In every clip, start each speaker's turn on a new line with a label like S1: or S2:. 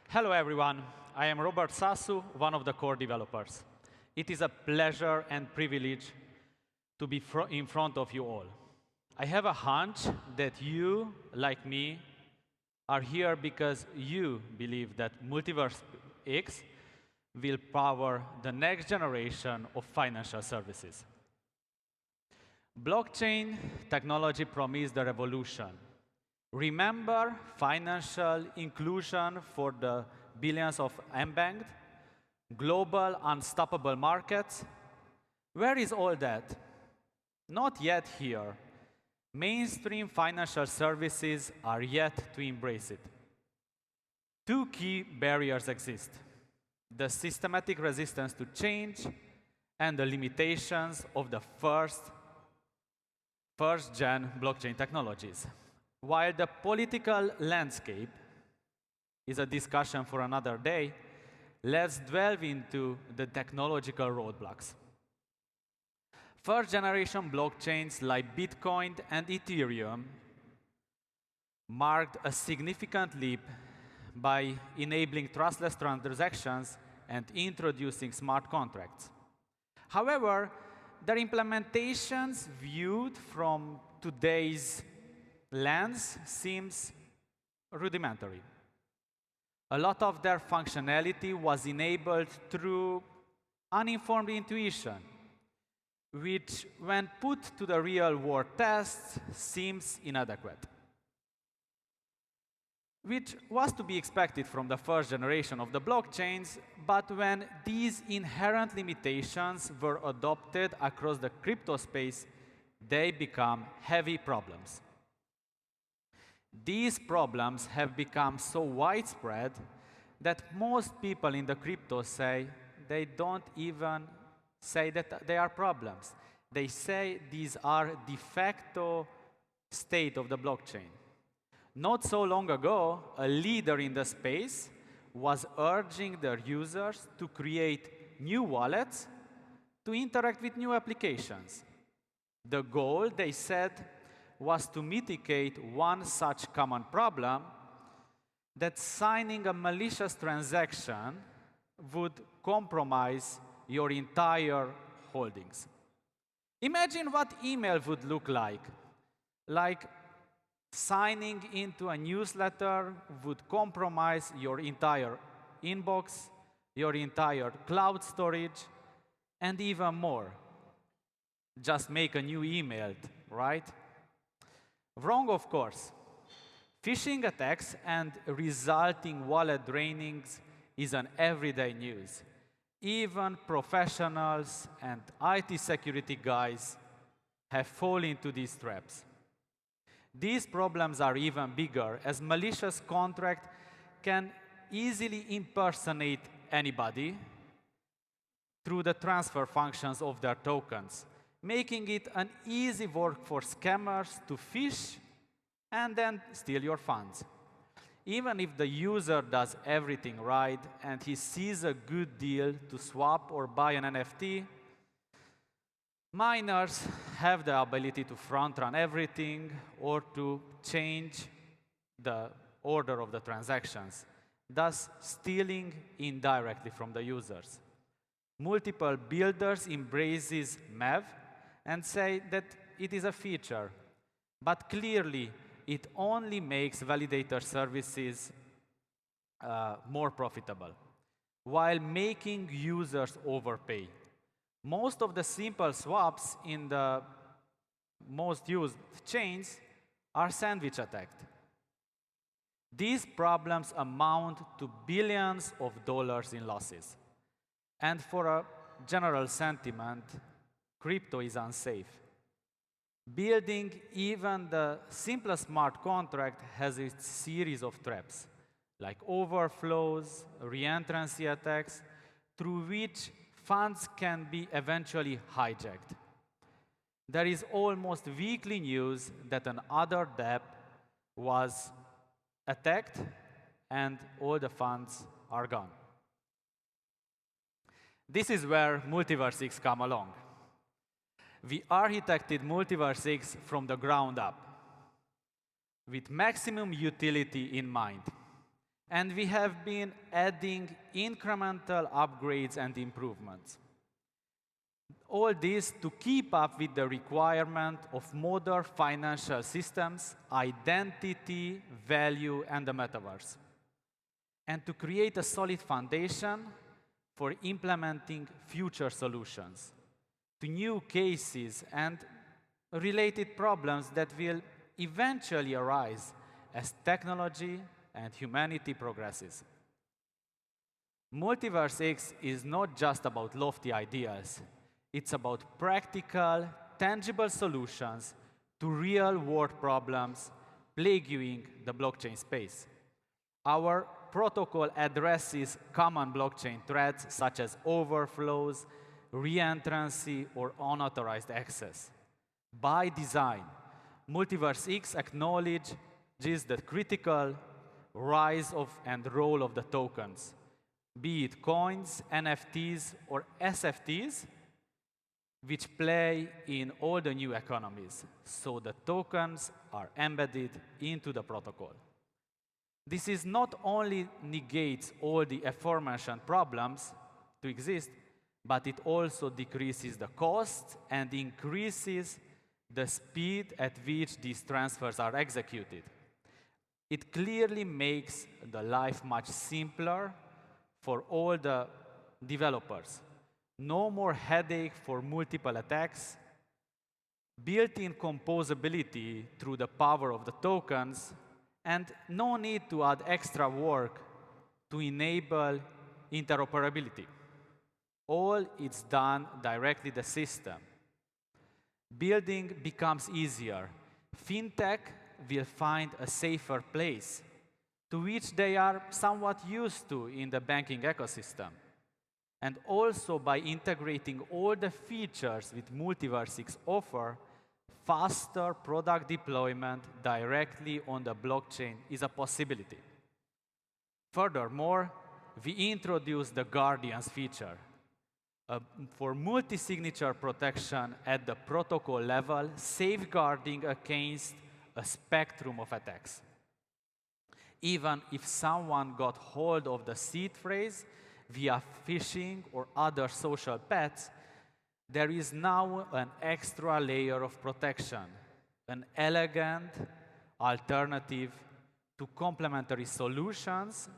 S1: Hello, everyone. I am Robert Sasu, one of the core developers. It is a pleasure and privilege to be in front of you all. I have a hunch that you, like me, are here because you believe that MultiversX will power the next generation of financial services. Blockchain technology promised the revolution. Remember financial inclusion for the billions of unbanked, global unstoppable markets? Where is all that? Not yet here. Mainstream financial services are yet to embrace it. Two key barriers exist: the systematic resistance to change and the limitations of the first-gen blockchain technologies. While the political landscape is a discussion for another day, let's delve into the technological roadblocks. First-generation blockchains like Bitcoin and Ethereum marked a significant leap by enabling trustless transactions and introducing smart contracts. However, their implementations viewed from today's lens seems rudimentary. A lot of their functionality was enabled through uninformed intuition, which, when put to the real-world test, seems inadequate. Which was to be expected from the first generation of the blockchains, but when these inherent limitations were adopted across the crypto space, they become heavy problems. These problems have become so widespread that most people in the crypto say they don't even say that they are problems. They say these are de facto state of the blockchain. Not so long ago, a leader in the space was urging their users to create new wallets to interact with new applications. The goal, they said, was to mitigate one such common problem, that signing a malicious transaction would compromise your entire holdings. Imagine what email would look like. Like signing into a newsletter would compromise your entire inbox, your entire cloud storage, and even more. Just make a new email, right? Wrong, of course. Phishing attacks and resulting wallet drainings is an everyday news. Even professionals and IT security guys have fallen into these traps. These problems are even bigger, as malicious contract can easily impersonate anybody through the transfer functions of their tokens, making it an easy work for scammers to phish and then steal your funds. Even if the user does everything right and he sees a good deal to swap or buy an NFT, miners have the ability to front-run everything or to change the order of the transactions, thus stealing indirectly from the users. Multiple builders embraces MEV and say that it is a feature, but clearly it only makes validator services more profitable, while making users overpay. Most of the simple swaps in the most used chains are sandwich attacked. These problems amount to billions of dollars in losses. And for a general sentiment, crypto is unsafe. Building even the simplest smart contract has its series of traps, like overflows, reentrancy attacks, through which funds can be eventually hijacked. There is almost weekly news that another dApp was attacked and all the funds are gone. This is where MultiversX come along. We architected MultiversX from the ground up, with maximum utility in mind. And we have been adding incremental upgrades and improvements. All this to keep up with the requirement of modern financial systems, identity, value, and the metaverse. And to create a solid foundation for implementing future solutions to new cases and related problems that will eventually arise as technology and humanity progresses. MultiversX is not just about lofty ideas. It's about practical, tangible solutions to real-world problems plaguing the blockchain space. Our protocol addresses common blockchain threats such as overflows, reentrancy, or unauthorized access. By design, MultiversX acknowledges the critical rise of and role of the tokens, be it coins, NFTs, or SFTs, which play in all the new economies. So the tokens are embedded into the protocol. This is not only negates all the aforementioned problems to exist, but it also decreases the cost and increases the speed at which these transfers are executed. It clearly makes the life much simpler for all the developers. No more headache for multiple attacks, built-in composability through the power of the tokens, and no need to add extra work to enable interoperability. All is done directly the system. Building becomes easier. FinTech will find a safer place, to which they are somewhat used to in the banking ecosystem. And also by integrating all the features with MultiversX offer, faster product deployment directly on the blockchain is a possibility. Furthermore, we introduced the Guardians feature for multi-signature protection at the protocol level, safeguarding against a spectrum of attacks. Even if someone got hold of the seed phrase via phishing or other social paths, there is now an extra layer of protection, an elegant alternative to complementary solutions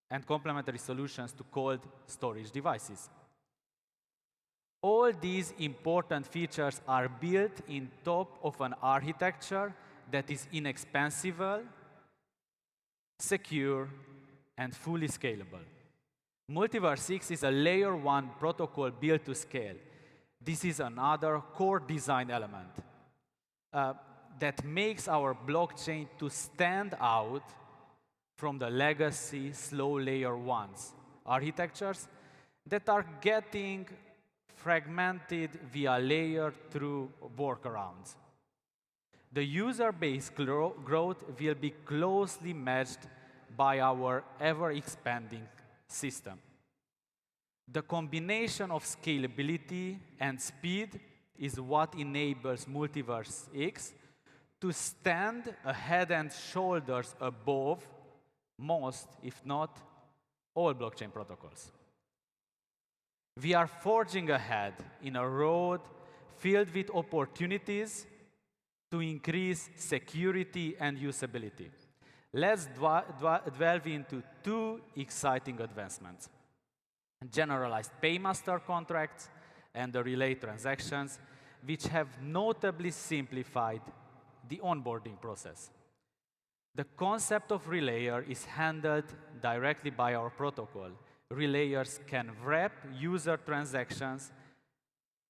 S1: and complementary solutions to cold storage devices. All these important features are built in top of an architecture that is inexpensive, secure, and fully scalable. MultiversX is a layer 1 protocol built to scale. This is another core design element that makes our blockchain to stand out from the legacy slow layer 1s architectures that are getting fragmented via layer through workarounds. The user base growth will be closely matched by our ever-expanding system. The combination of scalability and speed is what enables MultiversX to stand a head and shoulders above most, if not all, blockchain protocols. We are forging ahead in a road filled with opportunities to increase security and usability. Let's delve into two exciting advancements: generalized Paymaster contracts and the relay transactions, which have notably simplified the onboarding process. The concept of relayer is handled directly by our protocol. Relayers can wrap user transactions,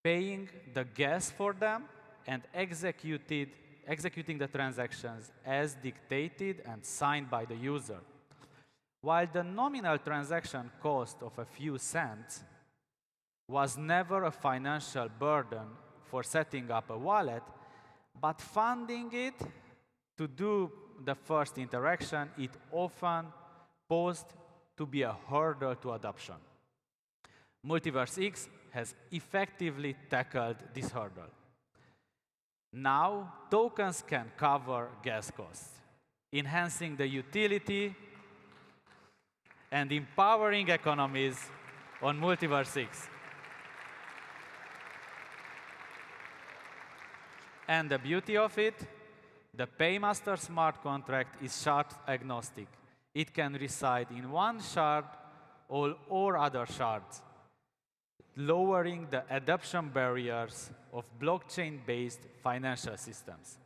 S1: paying the gas for them, and executing the transactions as dictated and signed by the user. While the nominal transaction cost of a few cents was never a financial burden for setting up a wallet, but funding it to do the first interaction, it often posed to be a hurdle to adoption. MultiversX has effectively tackled this hurdle. Now, tokens can cover gas costs, enhancing the utility and empowering economies on MultiversX. And the beauty of it, the Paymaster smart contract is shard agnostic. It can reside in one shard or other shards, lowering the adoption barriers of blockchain-based financial systems.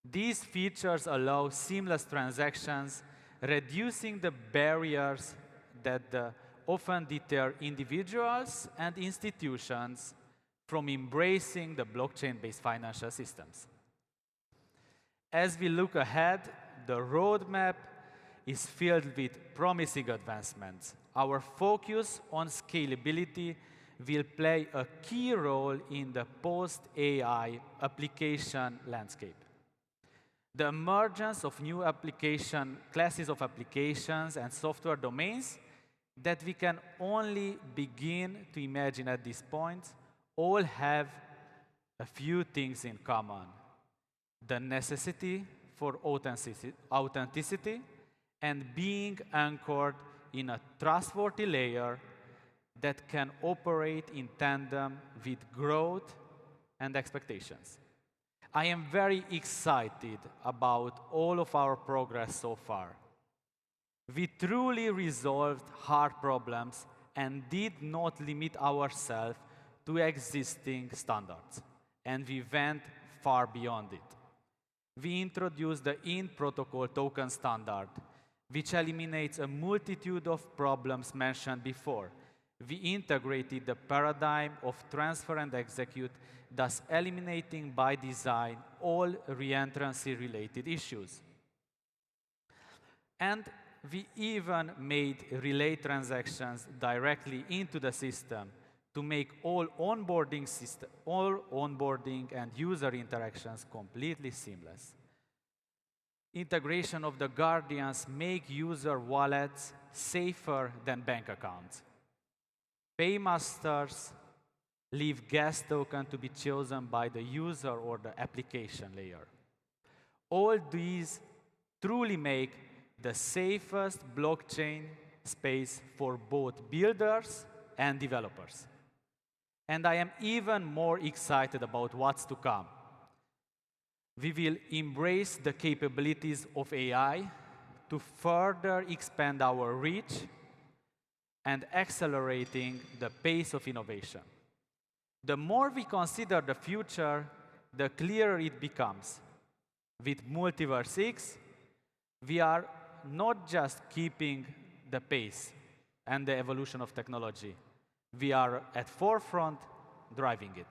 S1: These features allow seamless transactions, reducing the barriers that often deter individuals and institutions from embracing the blockchain-based financial systems. As we look ahead, the roadmap is filled with promising advancements. Our focus on scalability will play a key role in the post-AI application landscape. The emergence of new classes of applications and software domains that we can only begin to imagine at this point all have a few things in common. The necessity for authenticity and being anchored in a trustworthy layer that can operate in tandem with growth and expectations. I am very excited about all of our progress so far. We truly resolved hard problems and did not limit ourselves to existing standards, and we went far beyond it. We introduced the in-protocol token standard, which eliminates a multitude of problems mentioned before. We integrated the paradigm of transfer and execute, thus eliminating by design all reentrancy-related issues. And we even made relay transactions directly into the system to make all onboarding and user interactions completely seamless. Integration of the guardians make user wallets safer than bank accounts. Paymasters leave gas token to be chosen by the user or the application layer. All these truly make the safest blockchain space for both builders and developers. And I am even more excited about what's to come. We will embrace the capabilities of AI to further expand our reach and accelerating the pace of innovation. The more we consider the future, the clearer it becomes. With MultiversX, we are not just keeping the pace and the evolution of technology. We are at forefront driving it.